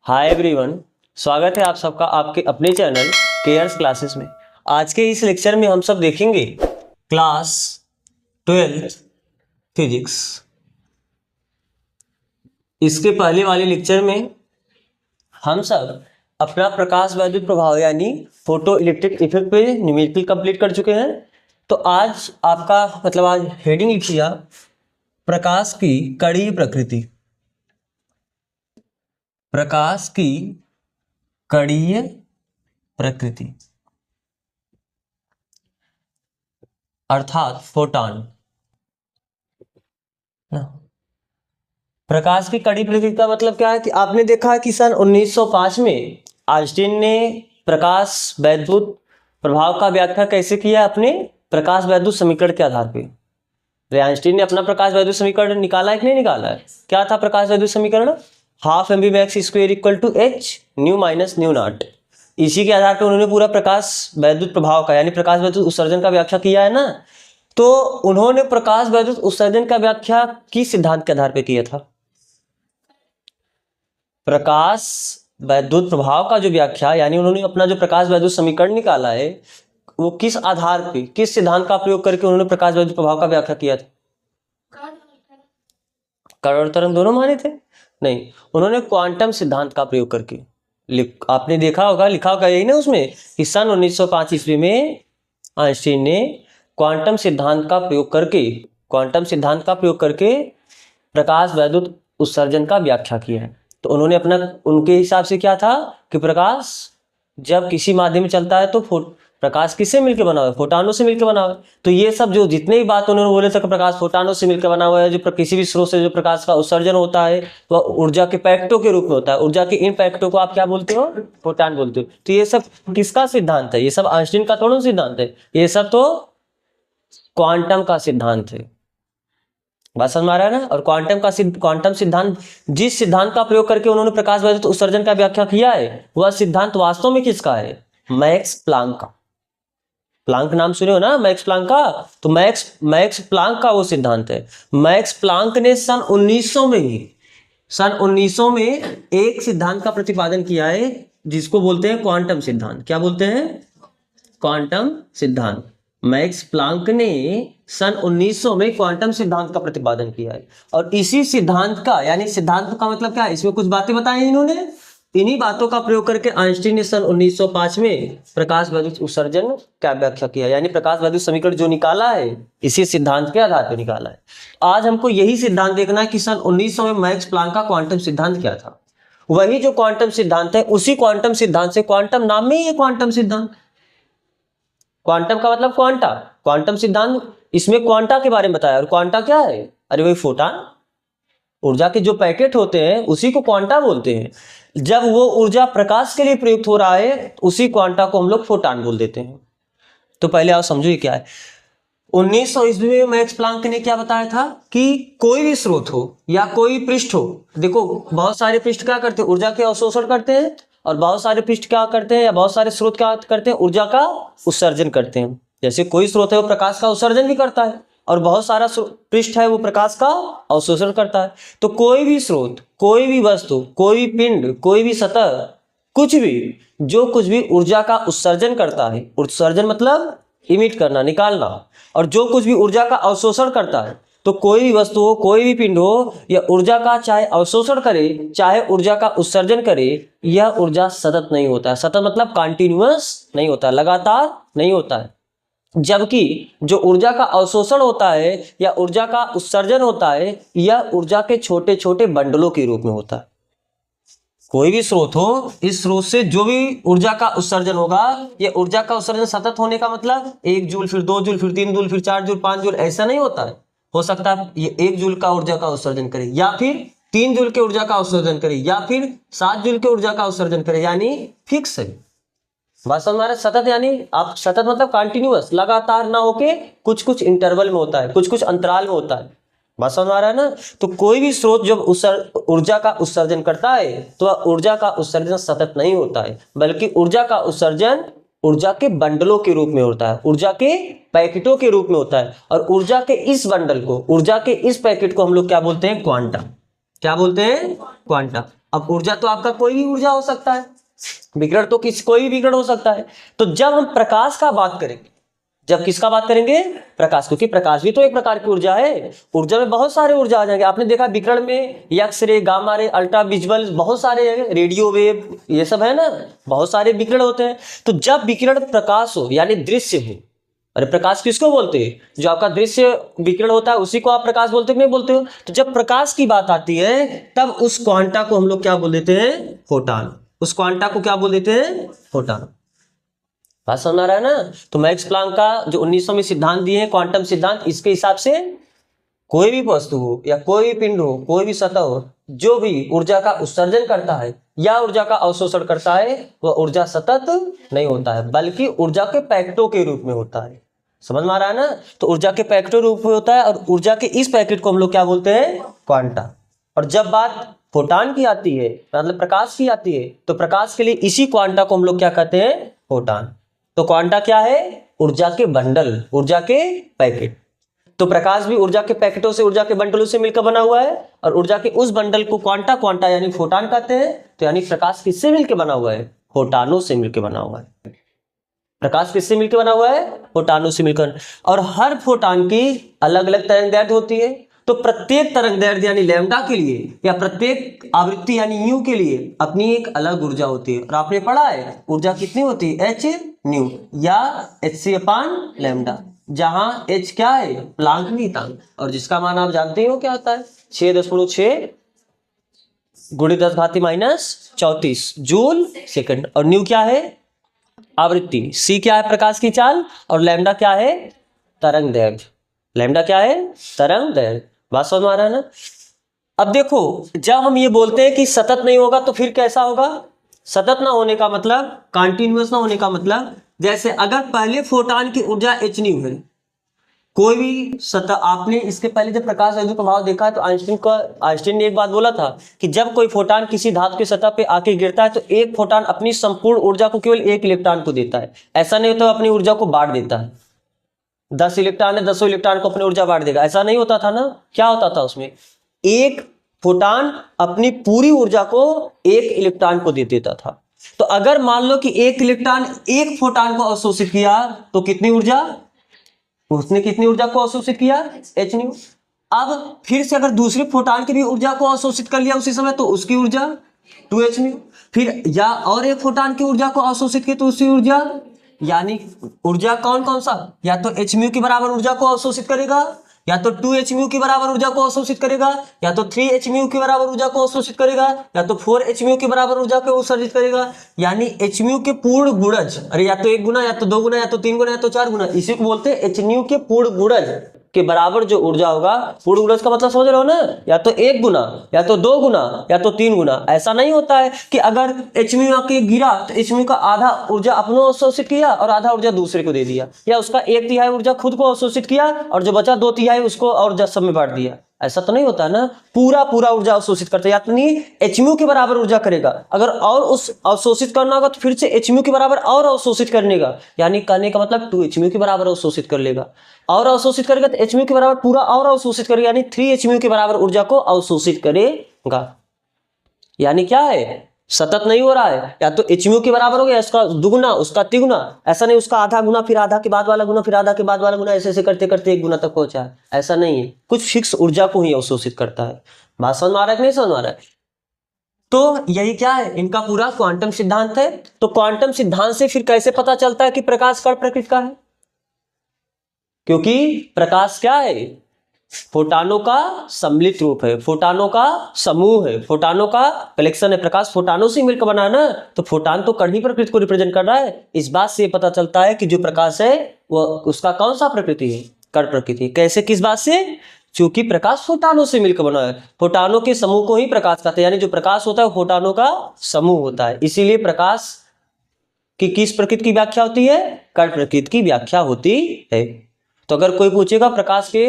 Hi everyone, स्वागत है आप सबका आपके अपने चैनल केयर्स क्लासेस में। आज के इस लेक्चर में हम सब देखेंगे क्लास 12 फिजिक्स। इसके पहले वाले लेक्चर में हम सब अपना प्रकाश वैद्युत प्रभाव यानी फोटो इलेक्ट्रिक इफेक्ट पे न्यूमेरिकल कंप्लीट कर चुके हैं। तो आज आपका आज हेडिंग लिखिए प्रकाश की कणीय प्रकृति। प्रकाश की कणीय प्रकृति अर्थात फोटॉन। प्रकाश की कणीय प्रकृति का मतलब क्या है कि आपने देखा है कि सन 1905 में आइंस्टीन ने प्रकाश वैद्युत प्रभाव का व्याख्या कैसे किया अपने प्रकाश वैद्युत समीकरण के आधार पे। आइंस्टीन ने अपना प्रकाश वैद्युत समीकरण निकाला है कि नहीं निकाला है? क्या था प्रकाश वैद्युत समीकरण? Half m b max square equal to h nu minus nu naught. इसी के आधार पर उन्होंने पूरा प्रकाश वैद्युत प्रभाव का यानी प्रकाश वैद्युत उत्सर्जन का व्याख्या किया है ना। तो उन्होंने प्रकाश वैद्युत उत्सर्जन का व्याख्या किस सिद्धांत के आधार पर किया था? प्रकाश वैद्युत प्रभाव का जो व्याख्या यानी उन्होंने अपना जो प्रकाश वैद्युत समीकरण निकाला है वो किस आधार पे किस सिद्धांत का प्रयोग करके उन्होंने प्रकाश वैद्युत प्रभाव का व्याख्या किया था? कण और तरंग दोनों माने थे? नहीं, उन्होंने क्वांटम सिद्धांत का प्रयोग करके। आपने देखा होगा लिखा होगा यही ना उसमें कि सन 1905 ईस्वी में आइंस्टीन ने क्वांटम सिद्धांत का प्रयोग करके प्रकाश वैद्युत उत्सर्जन का व्याख्या किया है। तो उन्होंने अपना उनके हिसाब से क्या था कि प्रकाश जब किसी माध्यम में चलता है तो प्रकाश किससे मिलकर बना हुआ है? फोटानों से मिलकर बना हुआ है। तो ये सब जो जितने भी बात उन्होंने बोले थे कि प्रकाश फोटानों से मिलकर बना हुआ है, जो किसी भी स्रोत से जो प्रकाश का उत्सर्जन होता है वह ऊर्जा के पैकेटों के रूप में होता है। ऊर्जा के इन पैकेटों को आप क्या बोलते हो? फोटान बोलते हो। तो ये सब किसका सिद्धांत है? ये सब आइंस्टीन का थोड़ा सिद्धांत है, ये सब तो क्वांटम का सिद्धांत है। बात समझ में आ रहा है ना। और क्वांटम सिद्धांत जिस सिद्धांत का प्रयोग करके उन्होंने प्रकाश वैद्युत उत्सर्जन का व्याख्या किया है वह सिद्धांत वास्तव में किसका है? मैक्स प्लांक का। प्लांक नाम सुने हो ना, मैक्स प्लांक का। तो मैक्स प्लांक का वो सिद्धांत है। मैक्स प्लांक ने सन 1900 में एक सिद्धांत का प्रतिपादन किया है जिसको बोलते हैं क्वांटम सिद्धांत। क्या बोलते हैं? क्वांटम सिद्धांत। मैक्स प्लांक ने सन 1900 में क्वांटम सिद्धांत का प्रतिपादन किया है। और इसी सिद्धांत का यानी सिद्धांत का मतलब क्या है? इसमें कुछ बातें बताई इन्होंने। इन्हीं बातों का प्रयोग करके आइंस्टीन ने सन 1905 में प्रकाश वैद्युत उत्सर्जन का व्याख्या किया यानी प्रकाश वैद्युत समीकरण जो निकाला है इसी सिद्धांत के आधार पर निकाला है। आज हमको यही सिद्धांत देखना है कि सन 1900 में मैक्स प्लांक का क्वांटम सिद्धांत क्या था। वही जो क्वांटम सिद्धांत है उसी क्वांटम सिद्धांत से, क्वांटम नाम में ही है क्वांटम सिद्धांत। क्वांटम का मतलब क्वांटा। क्वांटम सिद्धांत इसमें क्वांटा के बारे में बताया। और क्वांटा क्या है? अरे वही फोटान, ऊर्जा के जो पैकेट होते हैं उसी को क्वांटा बोलते हैं। जब वो ऊर्जा प्रकाश के लिए प्रयुक्त हो रहा है उसी क्वांटा को हम लोग फोटान बोल देते हैं। तो पहले आप समझो ये क्या है। 1900 ईस्वी में मैक्स प्लांक ने क्या बताया था कि कोई भी स्रोत हो या कोई पृष्ठ हो, देखो बहुत सारे पृष्ठ क्या करते हैं? ऊर्जा के अवशोषण करते हैं। और बहुत सारे पृष्ठ क्या करते हैं या बहुत सारे स्रोत क्या करते हैं? ऊर्जा का उत्सर्जन करते हैं। जैसे कोई स्रोत है वो प्रकाश का उत्सर्जन भी करता है और बहुत सारा पृष्ठ है वो प्रकाश का अवशोषण करता है। तो कोई भी स्रोत, कोई भी वस्तु, कोई भी पिंड, कोई भी सतह, कुछ भी ऊर्जा का उत्सर्जन करता है, उत्सर्जन मतलब इमिट करना, निकालना, और जो कुछ भी ऊर्जा का अवशोषण करता है, तो कोई भी वस्तु हो, कोई भी पिंड हो, या ऊर्जा का चाहे अवशोषण करे चाहे ऊर्जा का उत्सर्जन करे, यह ऊर्जा सतत नहीं होता है। सतत मतलब कंटिन्यूअस नहीं होता, लगातार नहीं होता है। जबकि जो ऊर्जा का अवशोषण होता है या ऊर्जा का उत्सर्जन होता है यह ऊर्जा के छोटे छोटे बंडलों के रूप में होता है। कोई भी स्रोत हो, इस स्रोत से जो भी ऊर्जा का उत्सर्जन होगा, यह ऊर्जा का उत्सर्जन सतत होने का मतलब 1 जूल, फिर 2 जूल, फिर 3 जूल, फिर 4 जूल, 5 जूल, ऐसा नहीं होता है। हो सकता है ये 1 जूल का ऊर्जा का उत्सर्जन करे, या फिर 3 जूल के ऊर्जा का उत्सर्जन करे, या फिर 7 जूल के ऊर्जा का उत्सर्जन करे, यानी फिक्स है। बात समझ में आ रहा है? सतत यानी आप सतत मतलब कंटिन्यूअस, लगातार ना होके कुछ कुछ इंटरवल में होता है, कुछ कुछ अंतराल में होता है। बात समझ में आ रहा है ना। तो कोई भी स्रोत जब ऊर्जा का उत्सर्जन करता है तो ऊर्जा का उत्सर्जन सतत नहीं होता है, बल्कि ऊर्जा का उत्सर्जन ऊर्जा के बंडलों के रूप में होता है, ऊर्जा के पैकेटों के रूप में होता है। और ऊर्जा के इस बंडल को, ऊर्जा के इस पैकेट को हम लोग क्या बोलते हैं? क्वांटा। क्या बोलते हैं? क्वांटा। अब ऊर्जा तो आपका कोई भी ऊर्जा हो सकता है, विकिरण तो कोई भी विकिरण हो सकता है। तो जब हम प्रकाश का बात करेंगे, जब किसका बात करेंगे, प्रकाश, क्योंकि प्रकाश भी तो एक प्रकार की ऊर्जा है। ऊर्जा में बहुत सारे ऊर्जा आ जाएंगे। आपने देखा विकिरण में X ray, gamma ray, ultra visual, बहुत सारे रेडियो वेव, ये सब है ना, बहुत सारे विकिरण होते हैं। तो जब विकिरण प्रकाश हो यानी दृश्य हो, अरे प्रकाश किसको बोलते हैं, जो आपका दृश्य विकिरण होता है उसी को आप प्रकाश बोलते हो, नहीं बोलते हो। तो जब प्रकाश की बात आती है तब उस क्वांटा को हम लोग क्या बोल देते हैं, फोटान। उस क्वांटा को क्या बोल देते हैं, फोटान। बात समझ आ रहा है ना। तो मैक्स प्लांक का जो 1900 में सिद्धांत दिए हैं, क्वांटम सिद्धांत, इसके हिसाब से कोई भी वस्तु हो या कोई भी पिंड हो, कोई भी सतह हो, जो भी ऊर्जा का उत्सर्जन करता है या ऊर्जा का अवशोषण करता है, वह ऊर्जा सतत नहीं होता है, बल्कि ऊर्जा के पैकेटों के रूप में होता है। समझ में आ रहा है ना। तो ऊर्जा के पैकेटों रूप में होता है, और ऊर्जा के इस पैकेट को हम लोग क्या बोलते हैं, क्वांटा। और जब बात फोटान की आती है, मतलब प्रकाश की आती है, तो प्रकाश के लिए इसी क्वांटा को हम लोग क्या कहते हैं, फोटान। तो क्वांटा क्या है, ऊर्जा के बंडल, ऊर्जा के पैकेट। तो प्रकाश भी ऊर्जा के पैकेटों से, ऊर्जा के बंडलों से मिलकर बना हुआ है, और ऊर्जा के उस बंडल को क्वांटा यानी फोटान कहते हैं। तो यानी प्रकाश किससे मिलकर बना हुआ है, फोटानों से मिलकर बना हुआ है। प्रकाश किससे मिलकर बना हुआ है, फोटानों से मिलकर। और हर फोटान की अलग अलग तरंगदैर्ध्य होती है। तो प्रत्येक तरंगदैर्ध्य यानी लैम्डा के लिए, या प्रत्येक आवृत्ति यानी न्यू के लिए अपनी एक अलग ऊर्जा होती है। और आपने पढ़ा है ऊर्जा कितनी होती है, एच न्यू या hc/λ, जहां h क्या है, प्लांक नियतांक, और जिसका मान आप जानते हो क्या होता है, 6.6 × 10⁻⁻34 जूल सेकंड। और न्यू क्या है, आवृत्ति, c क्या है, प्रकाश की चाल, और लैम्डा क्या है, तरंगदैर्ध्य। लैम्डा क्या है, तरंगदैर्ध्य। बात समझ में आ रहा है ना। अब देखो, जब हम ये बोलते हैं कि सतत नहीं होगा तो फिर कैसा होगा। सतत ना होने का मतलब, कंटिन्यूअस ना होने का मतलब, जैसे अगर पहले फोटान की ऊर्जा h न्यू है, कोई भी सतह, आपने इसके पहले जब प्रकाश वैद्युत प्रभाव देखा है तो आइंस्टीन ने एक बात बोला था कि जब कोई फोटान किसी धातु की सतह पे आके गिरता है तो एक फोटान अपनी संपूर्ण ऊर्जा को केवल एक इलेक्ट्रॉन को देता है। ऐसा नहीं होता अपनी ऊर्जा को बांट देता है, 10 इलेक्ट्रॉन है 10 इलेक्ट्रॉन को अपनी ऊर्जा बांट देगा, ऐसा नहीं होता था ना। क्या होता था उसमें, एक फोटान अपनी पूरी ऊर्जा को एक इलेक्ट्रॉन को दे देता था। तो अगर मान लो कि एक इलेक्ट्रॉन एक फोटान को अवशोषित किया तो कितनी ऊर्जा, उसने कितनी ऊर्जा को अवशोषित किया, h न्यू। अब फिर से अगर दूसरे फोटान की भी ऊर्जा को अवशोषित कर लिया उसी समय तो उसकी ऊर्जा 2h न्यू। फिर या और एक फोटान की ऊर्जा को अवशोषित किया तो उसकी ऊर्जा, यानी ऊर्जा कौन कौन सा, या तो h म्यू की बराबर ऊर्जा को अवशोषित करेगा, या तो 2h म्यू की बराबर ऊर्जा को अवशोषित करेगा, या तो 3h म्यू की बराबर ऊर्जा को अवशोषित करेगा, या तो 4h म्यू की बराबर ऊर्जा को उत्सर्जित करेगा। यानी h म्यू के पूर्ण गुणज, अरे या तो 1 गुना, या तो 2 गुना, या तो 3 गुना, या तो 4 गुना, इसी को बोलते हैं h म्यू के पूर्ण गुणज के बराबर जो ऊर्जा होगा। पूर्ण गुणज का मतलब समझ रहे हो ना, या तो 1 गुना, या तो 2 गुना, या तो 3 गुना। ऐसा नहीं होता है कि अगर h म्यू आके गिरा तो h म्यू का आधा ऊर्जा अपने अवशोषित किया और आधा ऊर्जा दूसरे को दे दिया, या उसका 1/3 ऊर्जा खुद को अवशोषित किया और जो बचा 2/3 उसको और सब में बांट दिया। ऐसा तो नहीं होता ना, पूरा ऊर्जा अवशोषित करता है, यानी h म्यू के बराबर ऊर्जा करेगा। अगर और उस अवशोषित करना होगा तो फिर से h म्यू के बराबर और अवशोषित करने का, यानी कहने का मतलब 2h म्यू के बराबर अवशोषित कर लेगा, और अवशोषित करेगा तो h म्यू के बराबर पूरा और अवशोषित करेगा, यानी 3h म्यू के बराबर ऊर्जा को अवशोषित करेगा। यानी क्या है, सतत नहीं हो रहा है, या तो h म्यू के बराबर हो गया, इसका दुगुना उसका तिगुना, ऐसा नहीं उसका आधा गुना फिर आधा के बाद वाला गुना फिर आधा के बाद वाला गुना, ऐसे ऐसे करते करते 1 गुना तक पहुंचा है। ऐसा नहीं है, कुछ फिक्स ऊर्जा को ही अवशोषित करता है। बात समझ में आ रहा है कि नहीं समझ में आ रहा है। तो यही क्या है, इनका पूरा क्वांटम सिद्धांत है। तो क्वांटम सिद्धांत से फिर कैसे पता चलता है कि प्रकाश कण प्रकृति का है, क्योंकि प्रकाश क्या है, फोटानों का सम्मिलित रूप है, फोटानों का समूह है, फोटानों का कलेक्शन है। प्रकाश फोटानों से मिलकर बना है ना, तो फोटान तो कण ही प्रकृति को रिप्रेजेंट कर रहा है। इस बात से पता चलता है कि जो प्रकाश है वो उसका कौन सा प्रकृति है, कण प्रकृति। कैसे, किस बात से, क्योंकि प्रकाश फोटानों से मिलकर बना है। फोटानों के समूह को ही प्रकाश कहते हैं, यानी जो प्रकाश होता है फोटानों का समूह होता है। इसीलिए प्रकाश की किस प्रकृति की व्याख्या होती है, कण प्रकृति की व्याख्या होती है। तो अगर कोई पूछेगा प्रकाश के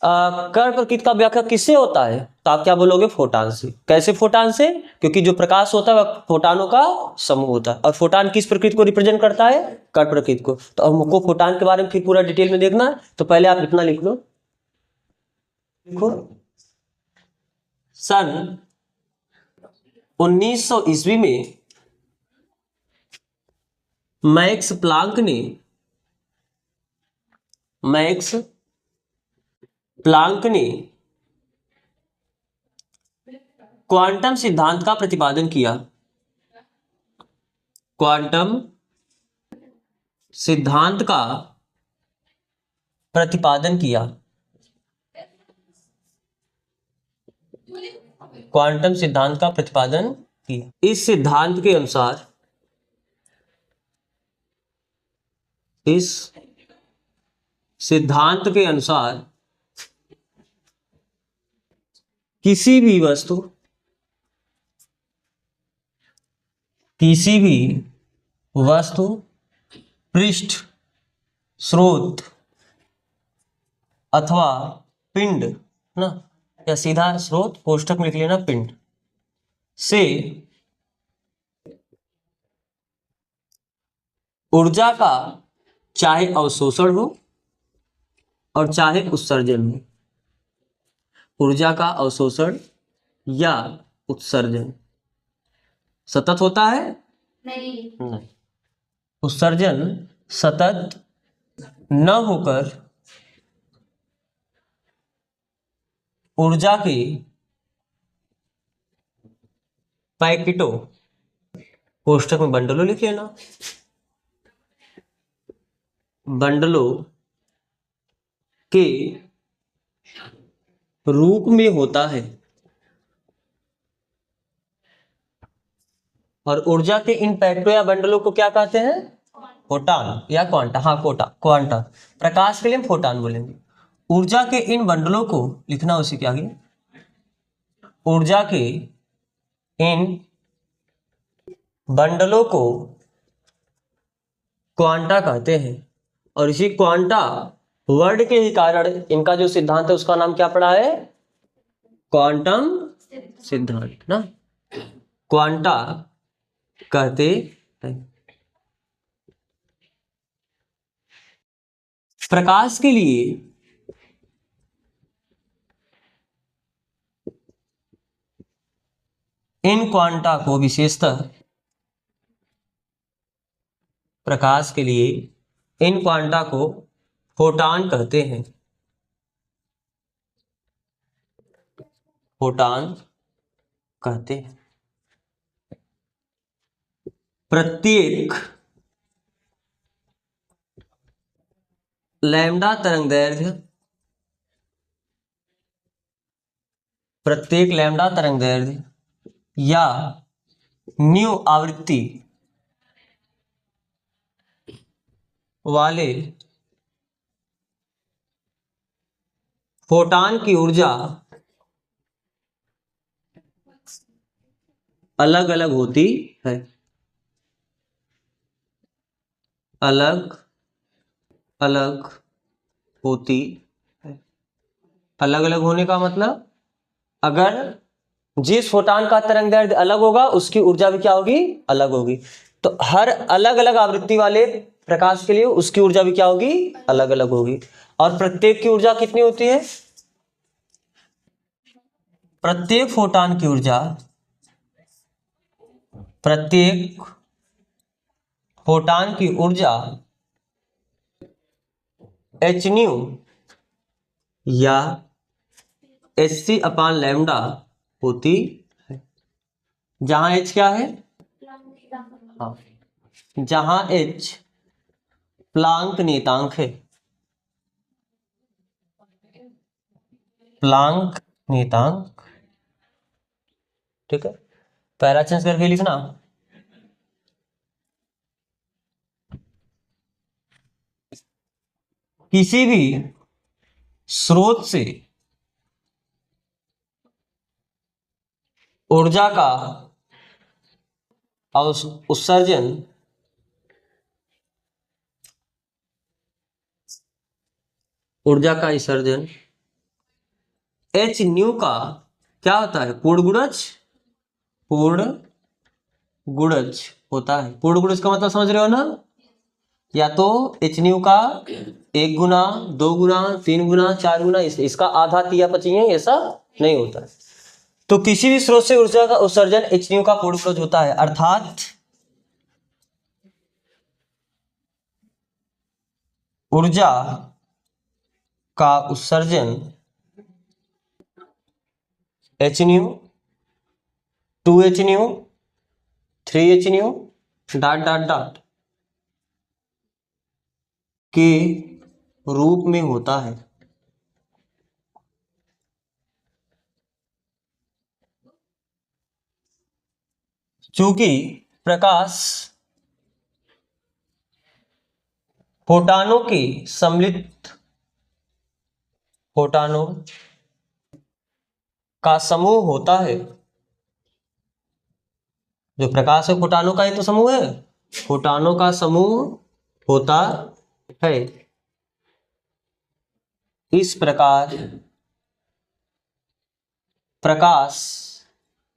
कण प्रकृति का व्याख्या किससे होता है, तो आप क्या बोलोगे, फोटान से। कैसे फोटान से, क्योंकि जो प्रकाश होता है वह फोटानों का समूह होता है, और फोटान किस प्रकृति को रिप्रेजेंट करता है, कण प्रकृति को। तो हमको फोटान के बारे में फिर पूरा डिटेल में देखना है, तो पहले आप इतना लिख लो, देखो सन 1900 ईस्वी में मैक्स प्लांक ने क्वांटम सिद्धांत का प्रतिपादन किया। क्वांटम सिद्धांत का प्रतिपादन किया। क्वांटम सिद्धांत का प्रतिपादन किया। इस सिद्धांत के अनुसार किसी भी वस्तु पृष्ठ, स्रोत अथवा पिंड ना, या सीधा स्रोत कोष्ठक में लिख लेना पिंड से ऊर्जा का चाहे अवशोषण हो और चाहे उत्सर्जन हो, ऊर्जा का अवशोषण या उत्सर्जन सतत होता है? नहीं। उत्सर्जन सतत न होकर ऊर्जा के पैकेटों, कोष्ठक में बंडलों लिख लेना, बंडलों के रूप में होता है। और ऊर्जा के इन पैकेटों या बंडलों को क्या कहते हैं? फोटान या क्वांटा। हाँ, क्वांटा। प्रकाश के लिए हम फोटान बोलेंगे। ऊर्जा के इन बंडलों को लिखना उसी के आगे, ऊर्जा के इन बंडलों को क्वांटा कहते हैं। और इसी क्वांटा वर्ड के ही कारण इनका जो सिद्धांत है उसका नाम क्या पड़ा है? क्वांटम सिद्धांत ना, क्वांटा कहते हैं। प्रकाश के लिए इन क्वांटा को विशेषतः, प्रकाश के लिए इन क्वांटा को फोटान कहते हैं। फोटान कहते हैं। प्रत्येक लैम्डा तरंगदैर्घ्य या न्यू आवृत्ति वाले फोटान की ऊर्जा अलग अलग होती है। अलग अलग होती है। अलग अलग होने का मतलब, अगर जिस फोटान का तरंगदैर्घ्य अलग होगा उसकी ऊर्जा भी क्या होगी? अलग होगी। तो हर अलग अलग आवृत्ति वाले प्रकाश के लिए उसकी ऊर्जा भी क्या होगी? अलग अलग होगी। और प्रत्येक की ऊर्जा कितनी होती है? प्रत्येक फोटान की ऊर्जा, प्रत्येक फोटान की ऊर्जा h न्यू या hc अपान लैम्डा होती है। जहां h क्या है? हाँ, जहां h प्लांक नियतांक है। प्लांक नियतांक, ठीक है। पैरा चेंज करके लिखना। किसी भी स्रोत से ऊर्जा का उत्सर्जन h न्यू का क्या होता है? पूर्ण गुणज होता है। पूर्ण गुणज का मतलब समझ रहे हो ना? या तो h न्यू का 1 गुना, 2 गुना, 3 गुना, 4 गुना, इसका आधा तिया पचिए, ऐसा नहीं होता है। तो किसी भी स्रोत से ऊर्जा का उत्सर्जन hnu का पूर्वज होता है, अर्थात ऊर्जा का उत्सर्जन hnu, 2hnu, 3hnu dot dot dot के रूप में होता है। चूंकि प्रकाश फोटानों की सम्मिलित फोटानों का समूह होता है, जो प्रकाश है फोटानों का ही तो समूह है, फोटानों का समूह होता है। इस प्रकार प्रकाश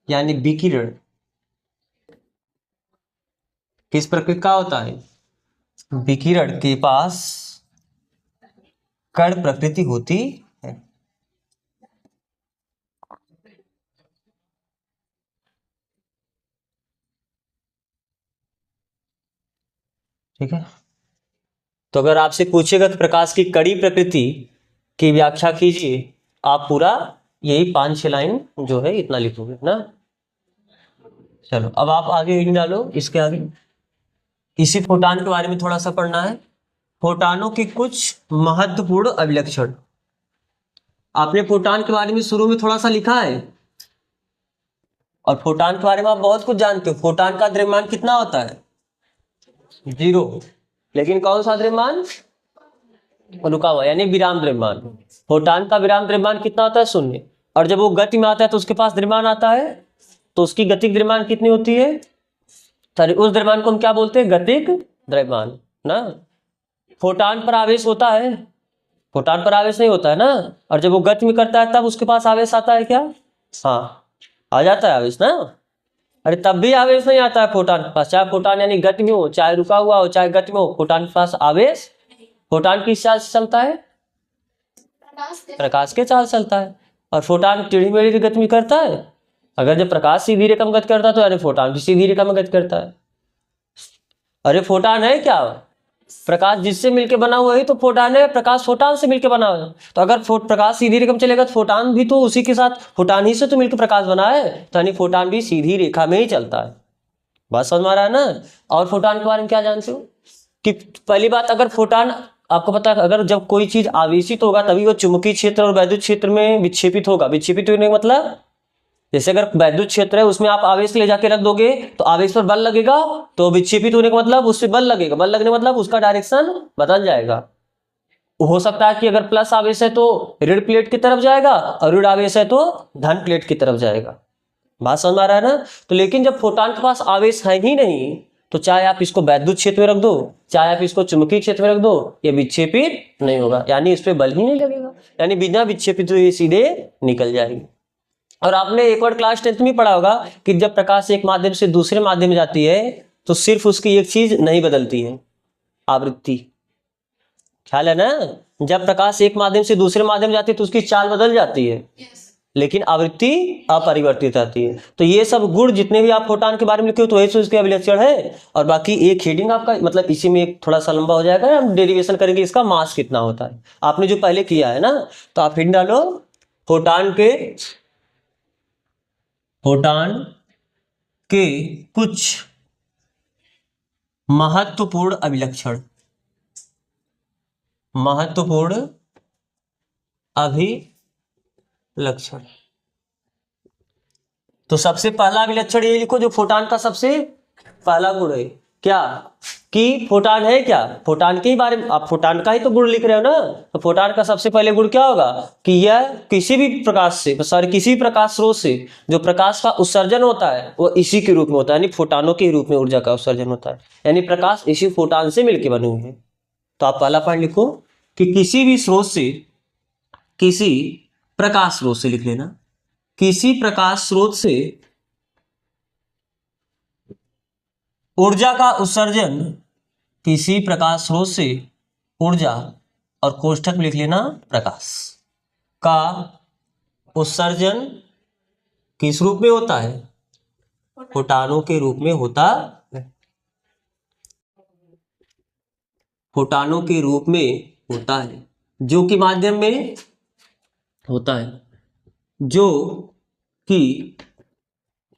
यानी विकिरण किस प्रकृति का होता है? विकिरण के पास कण प्रकृति होती है। ठीक है, तो अगर आपसे पूछेगा कि प्रकाश की कड़ी प्रकृति की व्याख्या कीजिए, आप पूरा यही 5-6 लाइन जो है इतना लिखोगे ना। चलो अब आप आगे डालो, इसके आगे इसी फोटान के बारे में थोड़ा सा पढ़ना है। फोटानों के कुछ महत्वपूर्ण अभिलक्षण। आपने फोटान के बारे में शुरू में थोड़ा सा लिखा है और फोटान के बारे में आप बहुत कुछ जानते हो। फोटान का द्रव्यमान कितना होता है? 0। लेकिन कौन सा द्रव्यमान? रुका हुआ यानी विराम द्रव्यमान। फोटान का विराम द्रव्यमान कितना होता है? 0। और जब वो गति में आता है तो उसके पास द्रव्यमान आता है, तो उसकी गतिक द्रव्यमान कितनी होती है? सॉरी, उस द्रव्यमान को हम क्या बोलते हैं? गतिक द्रव्यमान ना। फोटान पर आवेश होता है, फोटान पर आवेश नहीं होता है ना। और जब वो गति में करता है तब उसके पास आवेश आता है क्या? हाँ, आ जाता है आवेश ना। अरे तब भी आवेश नहीं आता है फोटान के पास, चाहे फोटान यानी गति में हो, चाहे रुका हुआ हो, चाहे गति में हो, फोटान के पास आवेश। फोटान किस चाल से चलता है? प्रकाश के चाल चलता है। और फोटान टेढ़ी मेढ़ी गति में करता है। अगर जब प्रकाश सीधी रेखा में गति करता है तो यानी फोटान भी सीधी रेखा में गति करता है। अरे फोटान है क्या? प्रकाश जिससे मिलकर बना हुआ है तो फोटान है। प्रकाश फोटान से मिलकर बना हुआ है, तो अगर प्रकाश सीधी रेखा में चलेगा तो फोटान भी तो उसी के साथ, फोटान ही से तो मिलकर प्रकाश बना है, तो यानी फोटान भी सीधी रेखा में ही चलता है। बात समझ में आ रहा है ना। और फोटान के बारे में क्या जानते हो कि पहली बात, अगर फोटान आपको पता है, अगर जब कोई चीज आवेशित होगा तभी वो चुंबकीय क्षेत्र और वैद्युत क्षेत्र में विक्षेपित होगा। विक्षेपित होने का मतलब, जैसे अगर वैद्युत क्षेत्र है उसमें आप आवेश ले जाके रख दोगे तो आवेश पर बल लगेगा, तो विक्षेपित होने का मतलब उससे बल लगेगा, बल लगने का मतलब उसका डायरेक्शन बदल जाएगा। हो सकता है कि अगर प्लस आवेश है तो ऋण प्लेट की तरफ जाएगा और ऋण आवेश है तो धन प्लेट की तरफ जाएगा। बात समझ में आ रहा है ना। तो लेकिन जब फोटान के पास आवेश है ही नहीं, तो चाहे आप इसको वैद्युत क्षेत्र में रख दो, चाहे आप इसको चुंबकीय क्षेत्र में रख दो, ये विक्षेपित नहीं होगा, यानी इस पर बल ही नहीं लगेगा, यानी बिना विक्षेपित हुए सीधे निकल जाएगी। और आपने एक बार क्लास 10th में पढ़ा होगा कि जब प्रकाश एक माध्यम से दूसरे माध्यम में जाती है तो सिर्फ उसकी एक चीज नहीं बदलती है, आवृत्ति। ख्याल है ना। जब प्रकाश एक माध्यम से दूसरे माध्यम में जाती है तो उसकी चाल बदल जाती है, लेकिन आवृत्ति अपरिवर्तित रहती है। तो ये सब गुण जितने भी आप फोटान के बारे में लिखे हो तो वही उसके अभिलक्षण है। और बाकी एक हेडिंग आपका, मतलब इसी में एक थोड़ा सा लंबा हो जाएगा, हम डेरिवेशन करेंगे इसका मास कितना होता है, आपने जो पहले किया है ना। तो आप हेडिंग डालो फोटान के कुछ महत्वपूर्ण अभिलक्षण। महत्वपूर्ण अभिलक्षण, तो सबसे पहला अभिलक्षण ये लिखो जो फोटान का सबसे पहला गुण है, क्या? कि फोटान है क्या? फोटान के ही बारे में, आप फोटान का ही तो गुण लिख रहे हो ना। तो फोटान का सबसे पहले गुण क्या होगा कि यह किसी भी प्रकाश से, सॉरी किसी भी प्रकाश स्रोत से जो प्रकाश का उत्सर्जन होता है वो इसी के रूप में होता है, यानी फोटानों के रूप में ऊर्जा का उत्सर्जन होता है, यानी प्रकाश इसी फोटान से मिलकर बने हुए हैं। तो आप पहला पॉइंट लिखो कि किसी भी स्रोत से, किसी प्रकाश स्रोत से लिख लेना, किसी प्रकाश स्रोत से ऊर्जा का उत्सर्जन, किसी प्रकाश स्रोत से ऊर्जा, और कोष्ठक में लिख लेना प्रकाश का उत्सर्जन किस रूप में होता है? फोटानों के रूप में होता है। फोटानों के रूप में होता है, जो कि माध्यम में होता है, जो कि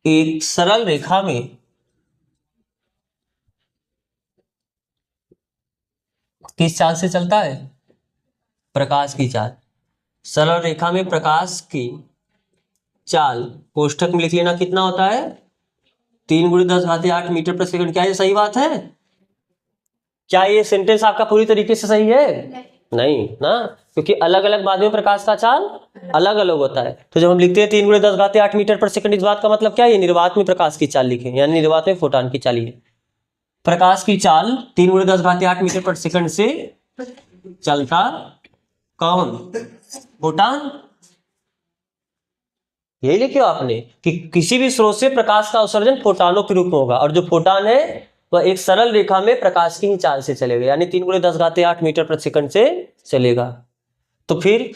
एक सरल रेखा में किस चाल से चलता है? प्रकाश की चाल। सरल रेखा में प्रकाश की चाल कोष्ठक में लिख लेना कितना होता है? 3 × 10⁻8 मीटर प्रति सेकंड। क्या ये सही बात है? क्या ये सेंटेंस आपका पूरी तरीके से सही है? नहीं ना, क्योंकि अलग अलग माध्यम प्रकाश का चाल अलग अलग होता है। तो जब हम लिखते हैं 3 × 10⁻8 मीटर प्रति सेकंड, इस बात का मतलब क्या है? निर्वात में प्रकाश की चाल लिखे, यानी निर्वात में फोटान की चाल। प्रकाश की चाल 3 × 10⁻8 मीटर प्रति सेकंड से चलता कौन? फोटान। यही लिखियो आपने कि किसी भी स्रोत से प्रकाश का उत्सर्जन फोटानों के रूप में होगा, और जो फोटान है वह एक सरल रेखा में प्रकाश की ही चाल से चलेगा, यानी 3 × 10⁻8 मीटर प्रति सेकंड से चलेगा। तो फिर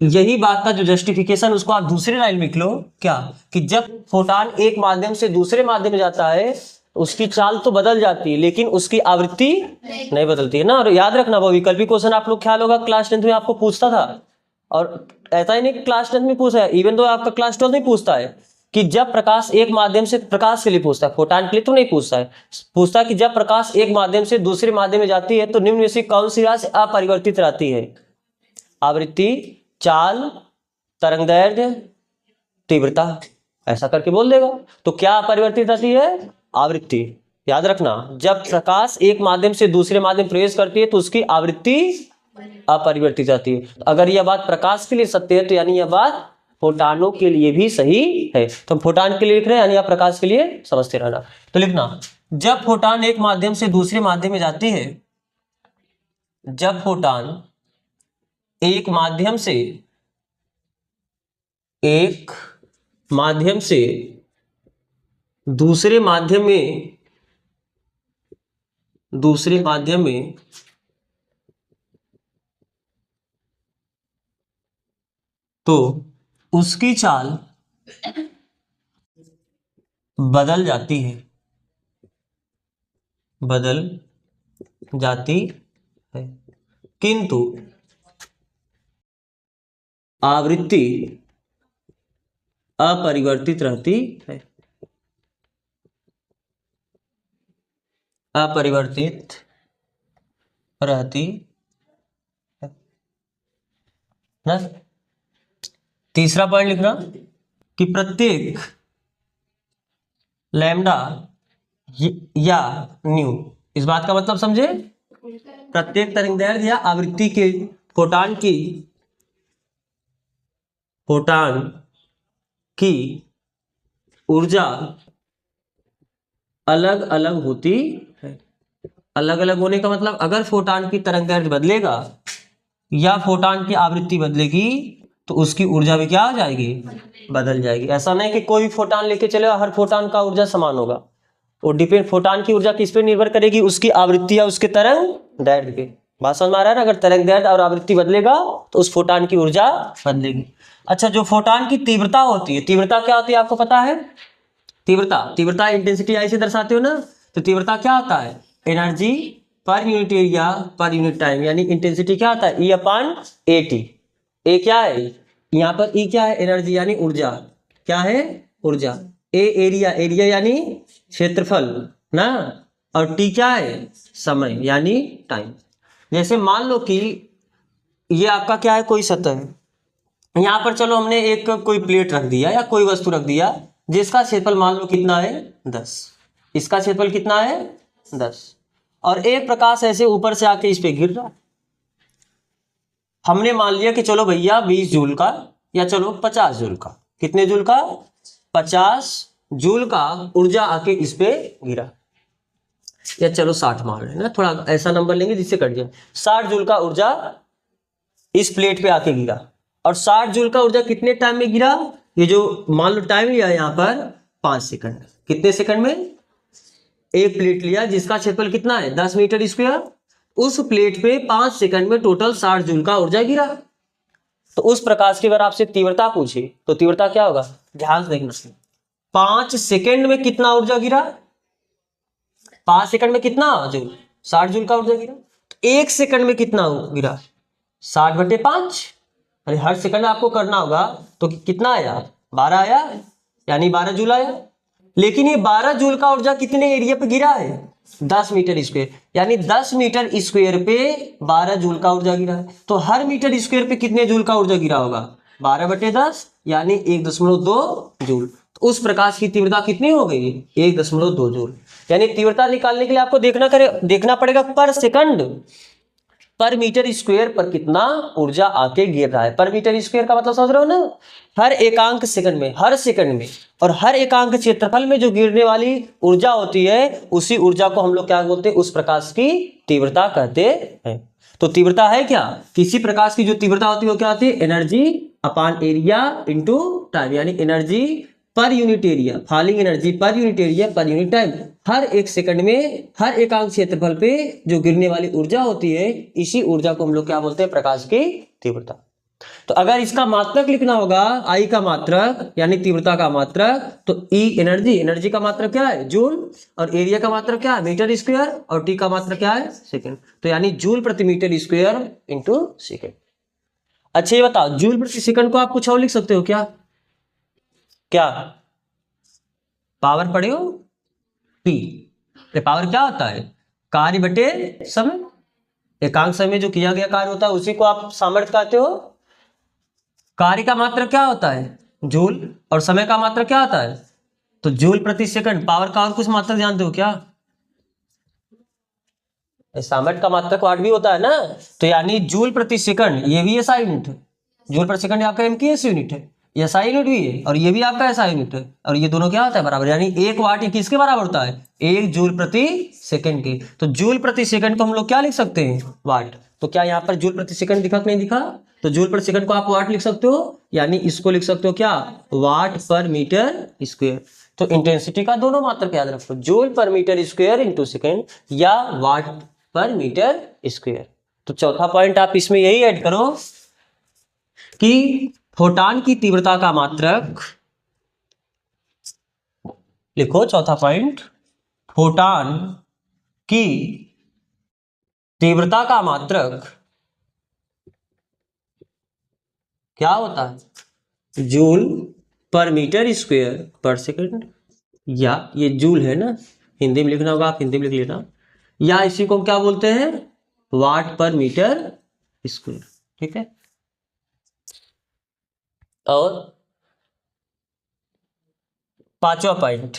यही बात का जो जस्टिफिकेशन, उसको आप दूसरे लाइन में लिख लो, क्या कि जब फोटान एक माध्यम से दूसरे माध्यम में जाता है उसकी चाल तो बदल जाती है, लेकिन उसकी आवृत्ति नहीं बदलती है ना। और याद रखना, वो विकल्पी क्वेश्चन आप लोग ख्याल होगा क्लास 10th में आपको पूछता था, और ऐसा ही नहीं कि क्लास 10th में पूछा है, इवन तो आपका क्लास 12 में पूछता है कि जब प्रकाश एक माध्यम से, प्रकाश के लिए पूछता है, फोटान के लिए तो नहीं पूछता है, पूछता है कि जब प्रकाश एक माध्यम से दूसरे माध्यम में जाती है तो निम्न में से कौन सी राशि अपरिवर्तित रहती है? आवृत्ति, चाल, तरंगदैर्घ्य, तीव्रता, ऐसा करके बोल देगा। तो क्या अपरिवर्तित रहती है? आवृत्ति। याद रखना, जब प्रकाश एक माध्यम से दूसरे माध्यम प्रवेश करती है तो उसकी आवृत्ति अपरिवर्तित रहती है। अगर यह बात प्रकाश के लिए सत्य है तो यानी यह बात फोटानों के लिए भी सही है। तो हम फोटान के लिए लिख रहे हैं, यानी आप प्रकाश के लिए समझते रहना। तो लिखना, जब फोटान एक माध्यम से दूसरे माध्यम में जाती है, जब फोटान एक माध्यम से दूसरे माध्यम में तो उसकी चाल बदल जाती है, किंतु आवृत्ति अपरिवर्तित रहती है। ना, तीसरा पॉइंट लिखना कि प्रत्येक लैम्डा या न्यू, इस बात का मतलब समझे? प्रत्येक तरंगदैर्घ्य या आवृत्ति के फोटान की ऊर्जा अलग अलग होती है। अलग अलग होने का मतलब, अगर फोटान की तरंगदैर्घ्य बदलेगा या फोटान की आवृत्ति बदलेगी तो उसकी ऊर्जा भी क्या हो जाएगी? बदल जाएगी। ऐसा नहीं कि कोई भी फोटान लेके चले हर फोटान का ऊर्जा समान होगा। वो डिपेंड, फोटान की ऊर्जा किस पे निर्भर करेगी? उसकी आवृत्ति या उसके तरंगदैर्घ्य पे। बात समझ में आ रहा है ना? अगर तरंगदैर्घ्य और आवृत्ति बदलेगा तो उस फोटान की ऊर्जा बदलेगी। अच्छा, जो फोटान की तीव्रता होती है, तीव्रता क्या होती है आपको पता है? तीव्रता इंटेंसिटी आई से दर्शाते हो ना, तो तीव्रता क्या होता है? Energy per unit area per unit time, यानी इंटेंसिटी क्या होता है? E/AT। ए क्या है यहाँ पर? ई क्या है? एनर्जी यानी ऊर्जा। क्या है? ऊर्जा। ए एरिया यानी क्षेत्रफल ना, और टी क्या है? समय यानी टाइम। जैसे मान लो कि ये आपका क्या है? कोई सतह है, यहाँ पर चलो हमने एक कोई प्लेट रख दिया या कोई वस्तु रख दिया जिसका क्षेत्रफल मान लो कितना है? 10। इसका क्षेत्रफल कितना है? 10। और एक प्रकाश ऐसे ऊपर से आके इस पे गिर रहा है। हमने मान लिया कि चलो भैया 20 जूल का, या चलो 50 जूल का। कितने जूल का? 50 जूल का ऊर्जा आके इस पे गिरा, या चलो 60 मान रहे हैं ना, थोड़ा ऐसा नंबर लेंगे जिससे कट जाए। 60 जूल का ऊर्जा इस प्लेट पे आके गिरा, और 60 जूल का ऊर्जा कितने टाइम में गिरा? ये जो मान लो टाइम लिया यहाँ पर 5 सेकंड। कितने सेकंड में? एक प्लेट लिया जिसका क्षेत्रफल कितना है? 10 मीटर स्क्वायर। उस प्लेट पे 5 सेकंड में टोटल 60 जूल का ऊर्जा गिरा। तो उस प्रकाश की अगर आपसे तीव्रता पूछे तो तीव्रता क्या होगा? ध्यान से देखना, 5 सेकंड में कितना ऊर्जा गिरा, 5 सेकंड में कितना जूल, 60 जूल का ऊर्जा गिरा। 1 सेकंड में कितना गिरा, 60/5। अरे हर सेकंड आपको करना होगा तो कितना आया, 12 आया, यानी 12 जूल आया। लेकिन ये 12 जूल का ऊर्जा कितने एरिया पे गिरा है, 10 मीटर स्क्वायर, यानी 10 मीटर स्क्वायर पे 12 जूल का ऊर्जा गिरा है। तो हर मीटर स्क्वायर पे कितने जूल का ऊर्जा गिरा होगा, 12/10, यानी 1.2 जूल। तो उस प्रकाश की तीव्रता कितनी हो गई, 1.2 जूल। यानी तीव्रता निकालने के लिए आपको देखना पड़ेगा पर सेकंड, पर मीटर स्क्वायर पर कितना ऊर्जा आके गिर रहा है। पर मीटर स्क्वायर का मतलब समझ रहे हो ना, हर एकांक सेकंड में, हर सेकंड में और हर एकांक क्षेत्रफल में जो गिरने वाली ऊर्जा होती है, उसी ऊर्जा को हम लोग क्या बोलते हैं, उस प्रकाश की तीव्रता कहते हैं। तो तीव्रता है क्या, किसी प्रकाश की जो तीव्रता होती है वो क्या होती है, energy upon area into time, यानी energy per unit area, falling energy per unit area per unit time. हर एक सेकंड में हर एकांक क्षेत्रफल पे जो गिरने वाली ऊर्जा होती है, इसी ऊर्जा को हम लोग क्या बोलते हैं, प्रकाश की तीव्रता। तो अगर इसका मात्रक लिखना होगा, आई का मात्रक यानी तीव्रता का मात्रक, तो ई एनर्जी, एनर्जी का मात्रक क्या है, जूल, और एरिया का मात्रक क्या है, मीटर स्क्वायर, और टी का मात्रक क्या है, सेकंड। तो यानी जूल प्रति मीटर स्क्वायर इंटू सेकंड। अच्छा ये बताओ, जूल प्रति सेकंड को आप कुछ और लिख सकते हो क्या, क्या पावर पढ़े हो, पी। पावर क्या होता है, कार्य बटे समय। एकांक समय में जो किया गया कार्य होता है उसी को आप सामर्थ्य कहते हो। कार्य का मात्रक क्या होता है, जूल, और समय का मात्रक क्या होता है, तो जूल प्रति सेकंड। पावर का और कुछ मात्रक जानते हो क्या, सामर्थ्य का मात्रक वाट भी होता है ना। तो यानी जूल प्रति सेकंड, ये भी ऐसा यूनिट है, जूल प्रति सेकंड आपका एमकेएस यूनिट है, ये ऐसा यूनिट भी है, और ये भी आपका ऐसा यूनिट है, और ये दोनों क्या होता है, बराबर। यानी 1 वाट ये किसके बराबर होता है, 1 जूल प्रति सेकंड के। तो जूल प्रति सेकंड को हम लोग क्या लिख सकते हैं, वाट। तो क्या यहाँ पर जूल प्रति सेकंड दिखा कि नहीं दिखा, तो जूल प्रति सेकंड को आप वाट लिख सकते हो, यानी इसको लिख सकते हो क्या, वाट पर मीटर स्क्वायर। तो इंटेंसिटी का दोनों मात्रक याद रखो, जूल पर मीटर स्क्वायर इंटू सेकेंड, या वाट पर मीटर स्क्वायर। तो चौथा पॉइंट आप इसमें यही ऐड करो कि फोटान की तीव्रता का मात्रक, लिखो चौथा पॉइंट, फोटान की तीव्रता का मात्रक क्या होता है, जूल पर मीटर स्क्वायर पर सेकंड, या ये जूल है ना, हिंदी में लिखना होगा, आप हिंदी में लिख लेना, या इसी को क्या बोलते हैं, वाट पर मीटर स्क्वायर। ठीक है, और पांचवा पॉइंट,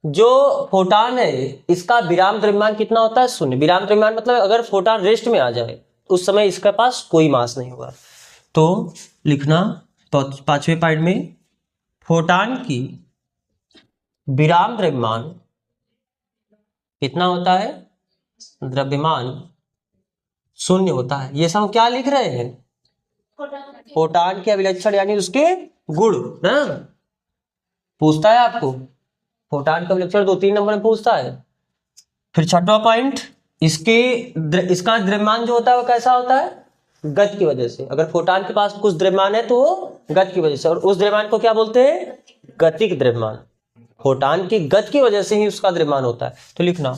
जो फोटान है इसका विराम द्रव्यमान कितना होता है, शून्य। विराम द्रव्यमान मतलब अगर फोटान रेस्ट में आ जाए उस समय इसके पास कोई मास नहीं होगा। तो लिखना पांचवें पॉइंट में, फोटान की विराम द्रव्यमान कितना होता है, द्रव्यमान शून्य होता है। ये सब क्या लिख रहे हैं, फोटान के अभिलक्षण यानी उसके गुण ना, पूछता है आपको, फोटान का अभिलक्षण 2-3 नंबर में पूछता है। फिर छठवां पॉइंट, इसका द्रव्यमान जो होता है वो कैसा होता है, गति की वजह से। अगर फोटान के पास कुछ द्रव्यमान है तो वो गति की वजह से, और उस द्रव्यमान को क्या बोलते हैं, गतिक द्रव्यमान। फोटान की गति की वजह से ही उसका द्रव्यमान होता है। तो लिखना,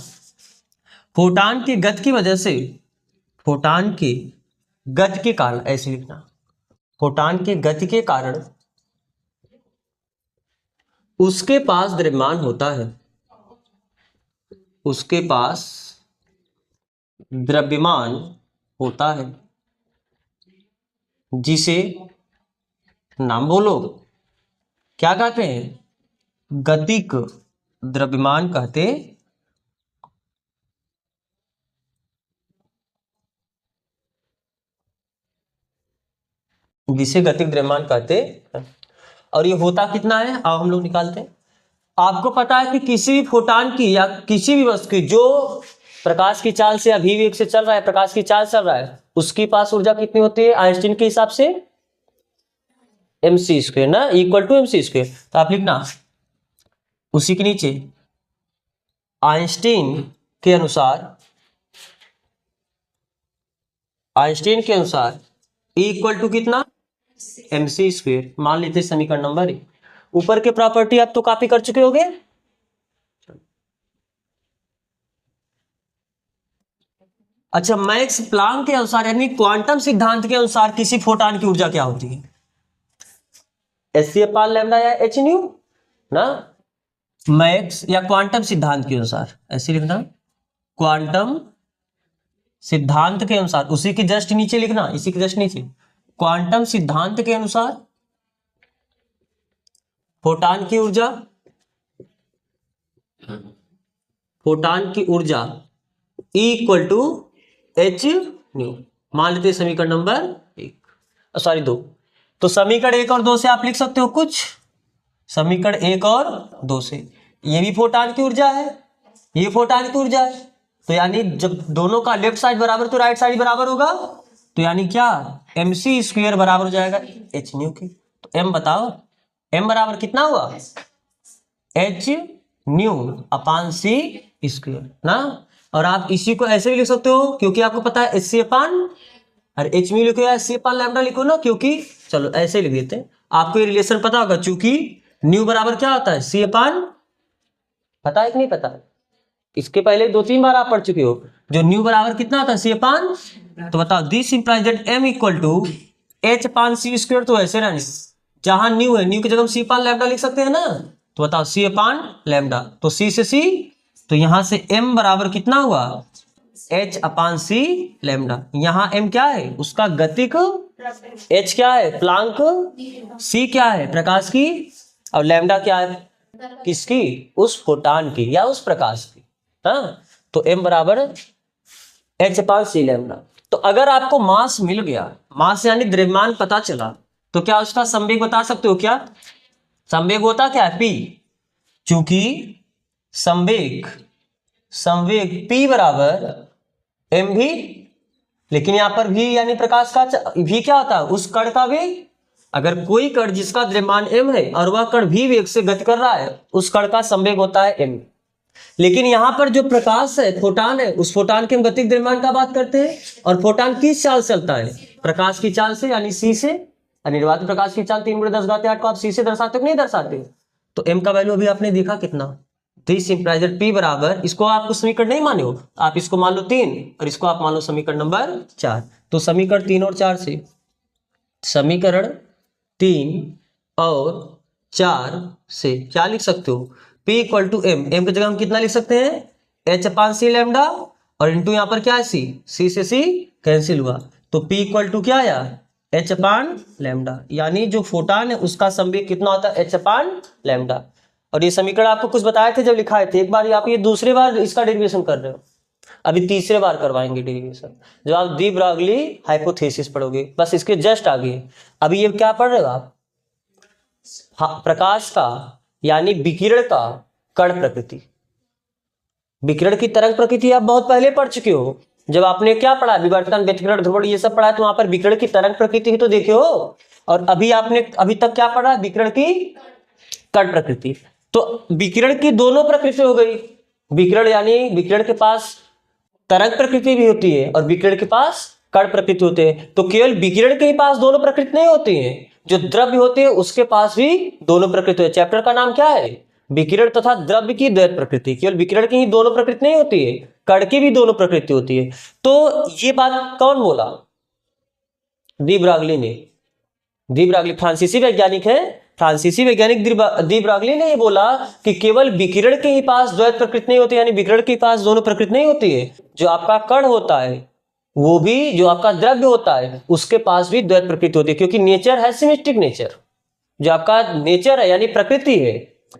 फोटान की गति की वजह से, फोटान की गति के कारण, ऐसे लिखना, फोटान की गति के कारण उसके पास द्रव्यमान होता है, उसके पास द्रव्यमान होता है, जिसे नाम बोलो क्या कहते हैं, गतिक द्रव्यमान कहते जिसे गतिक द्रव्यमान कहते हैं। और ये होता कितना है, अब हम लोग निकालते हैं। आपको पता है कि किसी भी फोटान की या किसी भी वस्तु की जो प्रकाश की चाल से अभी वेग से चल रहा है, प्रकाश की चाल चल रहा है, उसके पास ऊर्जा कितनी होती है, आइंस्टीन के हिसाब से mc स्क्वायर ना, इक्वल टू mc स्क्वायर। तो आप लिखना उसी के नीचे, आइंस्टीन के अनुसार, आइंस्टीन के अनुसार इक्वल टू कितना, mc स्क्वायर, मान लेते समीकरण नंबर 1। ऊपर के प्रॉपर्टी आप तो कॉपी कर चुके होगे। अच्छा, मैक्स प्लांक के अनुसार यानी क्वांटम सिद्धांत के अनुसार किसी फोटॉन की ऊर्जा क्या होती है? एच लैम्डा या एच न्यू ना। मैक्स या क्वांटम सिद्धांत के अनुसार ऐसे लिखना, क्वांटम सिद्धांत के अनुसार, उसी के जस्ट नीचे लिखना, इसी के जस्ट नीचे, क्वांटम सिद्धांत के अनुसार फोटॉन की ऊर्जा, फोटॉन की ऊर्जा इक्वल टू एच न्यू। मान लेते हैं समीकरण नंबर 2। तो समीकरण 1 और 2 से आप लिख सकते हो कुछ, समीकरण 1 और 2 से ये भी फोटॉन की ऊर्जा है, ये फोटॉन की ऊर्जा है। तो यानी जब दोनों का लेफ्ट साइड बराबर तो राइट साइड बराबर होगा, तो यानी क्या, mc² बराबर हो जाएगा एच न्यू के। तो m बताओ, m बराबर कितना हुआ, एच न्यू अपान सी स्क्वायर ना। और आप इसी को ऐसे भी लिख सकते हो, क्योंकि आपको पता है एच सी अपान, अरे एच न्यू लिखो या एच सी अपान लैम्डा लिखो ना, क्योंकि चलो ऐसे लिख देते हैं, आपको ये रिलेशन पता होगा, चूंकि न्यू बराबर क्या होता है, सी अपान, पता है कि नहीं पता? इसके पहले 2-3 बार आप पढ़ चुके हो, जो न्यू बराबर कितना होता है, सी अपान। तो बताओ, this implies that m equal to h upon c square. तो ऐसे ना, जहां न्यू है, न्यू की जगह हम सी अपान लैम्डा लिख सकते हैं ना। तो बताओ सी अपान लैम्डा, तो सी से सी, तो यहां से m बराबर कितना हुआ, h अपान सी लैम्डा। यहां m क्या है, उसका गतिक, h क्या है प्लांक, c क्या है प्रकाश की, और लैम्डा क्या है किसकी, उस फोटॉन की या उस प्रकाश की। हाँ, तो m बराबर h अपान सी लैम्डा। तो अगर आपको मास मिल गया, मास यानी द्रव्यमान पता चला, तो क्या उसका संवेग बता सकते हो क्या? संवेग होता क्या है, p। चूंकि संवेग p बराबर m भी, लेकिन यहां पर v यानी प्रकाश का v क्या होता है, उस कण का वेग। अगर कोई कण जिसका द्रव्यमान m है और वह कण v वेग से गति कर रहा है, उस कण का संवेग होता है m। लेकिन यहां पर जो प्रकाश है, फोटॉन है, उस फोटॉन के हम गतिक द्रव्यमान का बात करते हैं। और फोटॉन किस चाल से चलता है, प्रकाश की चाल से, यानी c से। अनिर्वात प्रकाश की चाल 3×10⁸ को आप c से दर्शाते हो कि नहीं दर्शाते? तो m का वैल्यू अभी आपने देखा कितना, दिस इंप्लाइज दैट p बराबर, इसको आपको समीकरण नहीं माने हो, आप इसको मान लो 3 और इसको आप मान लो समीकरण नंबर 4। तो समीकरण 3 और 4 से, समीकरण 3 और 4 से क्या लिख सकते हो, p equal to m, m की जगह हम कितना लिख सकते हैं, h अपान सी लैम्डा, और इंटू यहाँ पर क्या है c, c से c कैंसिल हुआ, तो p इक्वल टू क्या आया, h अपान लैम्डा। यानी जो फोटॉन है उसका संवेग कितना होता है, h अपान लैम्डा। और ये समीकरण आपको कुछ बताए थे जब लिखाए थे, एक बार आप ये दूसरे बार इसका डेरिवेशन कर रहे हो, अभी तीसरे बार करवाएंगे डेरिवेशन, जब आप डी ब्रॉगली हाइपोथेसिस पढ़ोगे, बस इसके जस्ट आगे। अभी ये क्या पढ़ रहे हो आप, प्रकाश का यानी विकिरण का कण प्रकृति, विकिरण की तरंग प्रकृति आप बहुत पहले पढ़ चुके हो। जब आपने क्या पढ़ा, विवर्तन, व्यतिकरण, ध्रुवण, ये सब पढ़ा, तो वहां पर विकिरण की तरंग प्रकृति ही तो देखे हो। और अभी आपने अभी तक क्या पढ़ा, विकिरण की कण प्रकृति। तो विकिरण की दोनों प्रकृति हो गई, विकिरण यानी विकिरण के पास तरंग प्रकृति भी होती है और विकिरण के पास कण प्रकृति होते हैं। तो केवल विकिरण के ही पास दोनों प्रकृति नहीं होती है, जो द्रव्य होते हैं उसके पास भी दोनों प्रकृति है। चैप्टर का नाम क्या है, विकिरण तथा द्रव्य की द्वैत प्रकृति। केवल विकिरण की ही दोनों प्रकृति नहीं होती है, कण की भी दोनों प्रकृति होती है। तो ये बात कौन बोला, डी ब्रॉगली ने। डी ब्रॉगली फ्रांसीसी वैज्ञानिक है, फ्रांसीसी वैज्ञानिक डी ब्रॉगली ने ये बोला कि केवल विकिरण के ही पास द्वैत प्रकृति नहीं होती, यानी विकिरण के पास दोनों प्रकृति नहीं होती है। जो आपका कण होता है वो भी, जो आपका द्रव्य होता है उसके पास भी द्वैत प्रकृति होती है, क्योंकि नेचर है सिमेट्रिक नेचर। जो आपका नेचर है यानी प्रकृति है,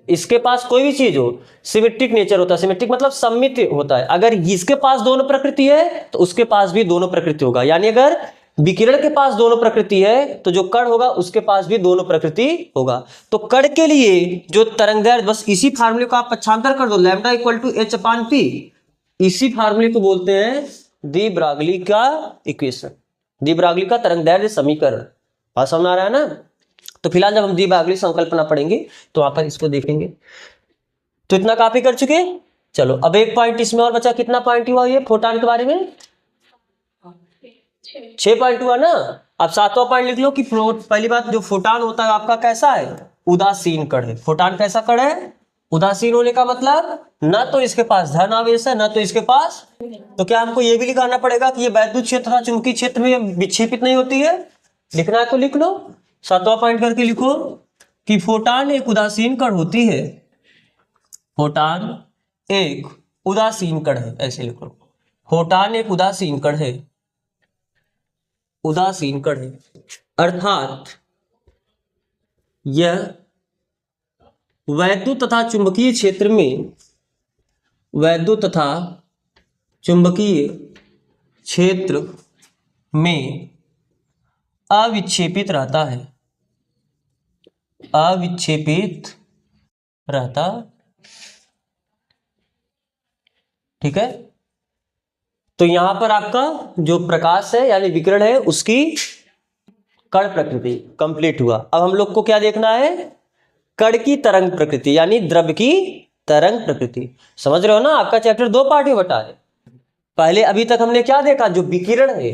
इसके पास कोई भी चीज हो सिमेट्रिक नेचर होता है। सिमेट्रिक मतलब सममित होता है। अगर इसके पास दोनों प्रकृति है तो उसके पास भी दोनों प्रकृति होगा। यानी अगर विकिरण के पास दोनों प्रकृति है तो जो कण होगा उसके पास भी दोनों प्रकृति होगा। तो कण के लिए जो तरंगदैर्घ्य, बस इसी फार्मूले को आप पक्षांतर कर दो, lambda equal to h upon p. इसी फार्मूले को बोलते हैं डी ब्रॉगली का इक्वेशन, डी ब्रॉगली का तरंगदैर्घ्य समीकरण। बात समझ आ रहा है ना। तो फिलहाल जब हम डी ब्रॉगली संकल्पना पढ़ेंगे तो वहां पर इसको देखेंगे। तो इतना कॉपी कर चुके। चलो अब एक पॉइंट इसमें और बचा। कितना पॉइंट हुआ ये फोटॉन के बारे में, 6 पॉइंट हुआ ना। अब 7वां पॉइंट लिख लो कि पहली बात, जो फोटॉन होता है आपका कैसा है, उदासीन कण है। फोटान कैसा कण है? उदासीन होने का मतलब ना तो इसके पास धन आवेश है ना तो इसके पास, तो क्या हमको ये भी लिखाना पड़ेगा कि ये वैद्युत क्षेत्र तथा चुंबकीय क्षेत्र में विक्षेपित नहीं होती है? लिखना है तो लिख लो, 7वां पॉइंट करके लिखो कि फोटान एक उदासीन कण होती है। फोटान एक उदासीन कण है, ऐसे लिखो, फोटान एक उदासीन कण है, उदासीन कण है, अर्थात यह वैद्युत तथा चुंबकीय क्षेत्र में, वैद्युत तथा चुंबकीय क्षेत्र में अविक्षेपित रहता है, अविक्षेपित रहता, ठीक है। तो यहां पर आपका जो प्रकाश है यानी विकिरण है उसकी कण प्रकृति कंप्लीट हुआ। अब हम लोग को क्या देखना है? कण की तरंग प्रकृति यानी द्रव्य की तरंग प्रकृति। समझ रहे हो ना? आपका चैप्टर 2 पार्ट में बटा है। पहले अभी तक हमने क्या देखा? जो विकिरण है,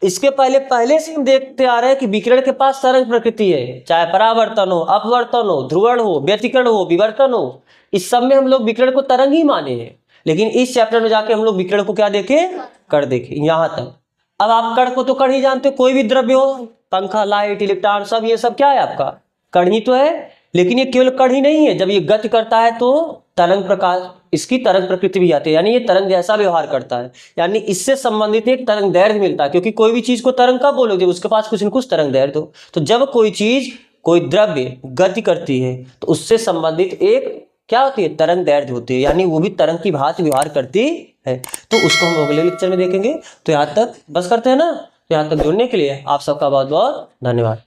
इसके पहले से हम देखते आ रहे हैं कि विकिरण के पास तरंग प्रकृति है, चाहे परावर्तन हो, अपवर्तन हो, ध्रुवण हो, व्यतिकरण हो, विवर्तन हो, इस सब में हम लोग विकिरण को तरंग ही माने हैं। लेकिन इस चैप्टर में जाके हम लोग विकिरण को क्या देखे? कण देखे, यहां तक। अब आप कण को तो कण ही जानते हो, कोई भी द्रव्य हो, पंखा, लाइट, इलेक्ट्रॉन, सब ये सब क्या है? आपका कण ही तो है। लेकिन ये केवल कण ही नहीं है, जब ये गति करता है तो तरंग प्रकाश, इसकी तरंग प्रकृति भी आती है, यानी ये तरंग जैसा व्यवहार करता है, यानी इससे संबंधित एक तरंग दैर्ध्य मिलता है। क्योंकि कोई भी चीज को तरंग कब बोलोगे? उसके पास कुछ न कुछ तरंग दैर्ध्य हो। तो जब कोई चीज, कोई द्रव्य गति करती है तो उससे संबंधित एक क्या होती है? तरंग दैर्ध्य होती है, यानी वो भी तरंग की भांति व्यवहार करती है। तो उसको हम अगले लेक्चर में देखेंगे। तो यहाँ तक बस करते हैं ना? तो यहाँ तक जुड़ने के लिए आप सबका बहुत बहुत धन्यवाद।